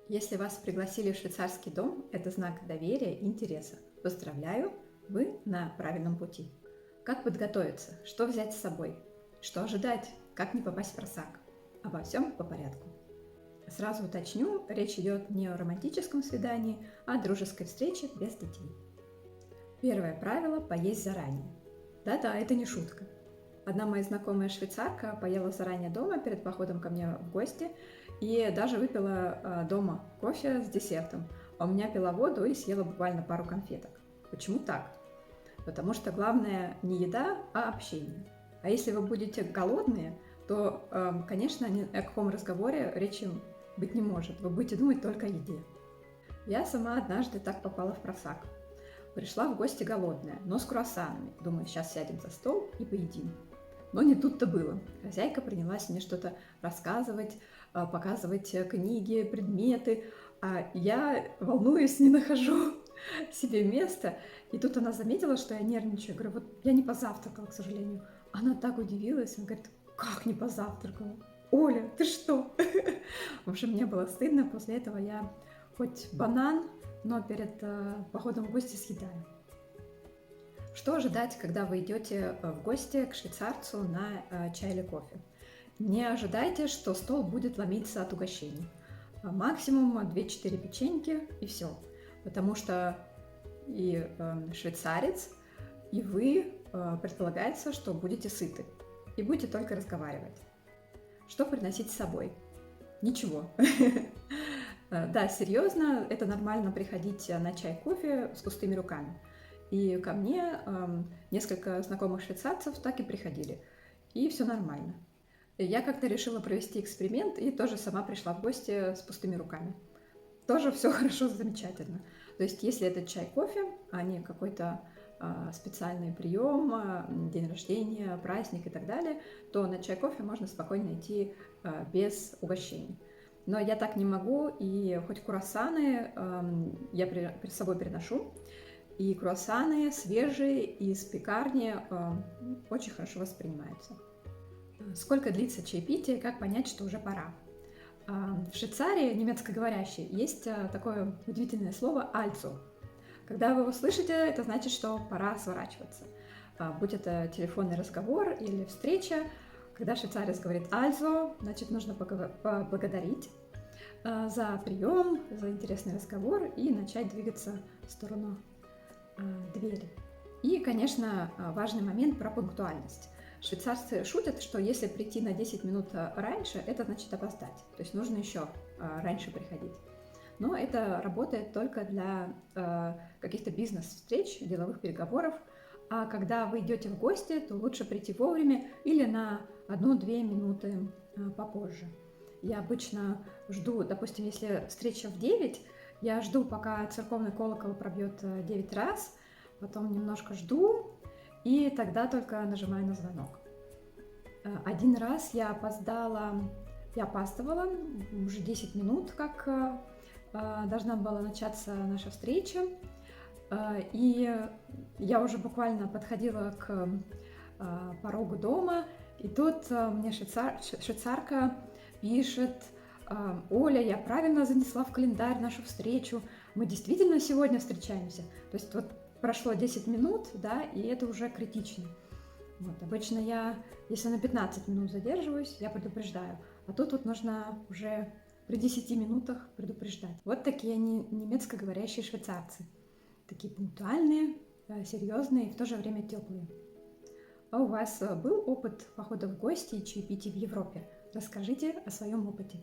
Если вас пригласили в швейцарский дом, это знак доверия и интереса. Поздравляю, вы на правильном пути. Как подготовиться? Что взять с собой? Что ожидать? Как не попасть в просак? Обо всем по порядку. Сразу уточню, речь идет не о романтическом свидании, а о дружеской встрече без детей. Первое правило – поесть заранее. Да-да, это не шутка. Одна моя знакомая швейцарка поела заранее дома перед походом ко мне в гости и даже выпила дома кофе с десертом. А у меня пила воду и съела буквально пару конфеток. Почему так? Потому что главное не еда, а общение. А если вы будете голодные, то, конечно, ни о каком разговоре речи быть не может. Вы будете думать только о еде. Я сама однажды так попала в просак. Пришла в гости голодная, но с круассанами. Думаю, сейчас сядем за стол и поедим. Но не тут-то было. Хозяйка принялась мне что-то рассказывать, показывать книги, предметы, а я, волнуюсь, не нахожу себе места. И тут она заметила, что я нервничаю. Говорю, вот я не позавтракала, к сожалению. Она так удивилась, она говорит, как не позавтракала? Оля, ты что? В общем, мне было стыдно. После этого я хоть банан, но перед походом в гости съедаю. Что ожидать, когда вы идете в гости к швейцарцу на чай или кофе? Не ожидайте, что стол будет ломиться от угощений. Максимум 2-4 печеньки и все. Потому что и швейцарец, и вы предполагается, что будете сыты. И будете только разговаривать. Что приносить с собой? Ничего. Да, серьезно, это нормально приходить на чай-кофе с пустыми руками. И ко мне несколько знакомых швейцарцев так и приходили. И все нормально. Я как-то решила провести эксперимент и тоже сама пришла в гости с пустыми руками. Тоже все хорошо, замечательно. То есть, если это чай-кофе, а не какой-то специальный прием, день рождения, праздник и так далее, то на чай-кофе можно спокойно идти без угощений. Но я так не могу, и хоть круассаны я с собой приношу, и круассаны свежие из пекарни очень хорошо воспринимаются. Сколько длится чаепитие, как понять, что уже пора? В Швейцарии, немецкоговорящей, есть такое удивительное слово «альцо». Когда вы его слышите, это значит, что пора сворачиваться. Будь это телефонный разговор или встреча, когда швейцарец говорит «альцо», значит, нужно поблагодарить за прием, за интересный разговор и начать двигаться в сторону двери. И, конечно, важный момент про пунктуальность. Швейцарцы шутят, что если прийти на 10 минут раньше, это значит опоздать. То есть нужно еще раньше приходить. Но это работает только для каких-то бизнес-встреч, деловых переговоров. А когда вы идете в гости, то лучше прийти вовремя или на 1-2 минуты попозже. Я обычно жду, допустим, если встреча в 9, я жду, пока церковный колокол пробьет 9 раз, потом немножко жду, и тогда только нажимаю на звонок. Один раз я опоздавала уже 10 минут, как должна была начаться наша встреча, и я уже буквально подходила к порогу дома, и тут мне швейцарка пишет: «Оля, я правильно занесла в календарь нашу встречу, мы действительно сегодня встречаемся». То есть вот прошло 10 минут, да, и это уже критично. Вот, обычно я, если на 15 минут задерживаюсь, я предупреждаю, а тут нужно уже при 10 минутах предупреждать. Вот такие они немецкоговорящие швейцарцы. Такие пунктуальные, серьезные и в то же время теплые. А у вас был опыт похода в гости и чаепитий в Европе? Расскажите о своем опыте.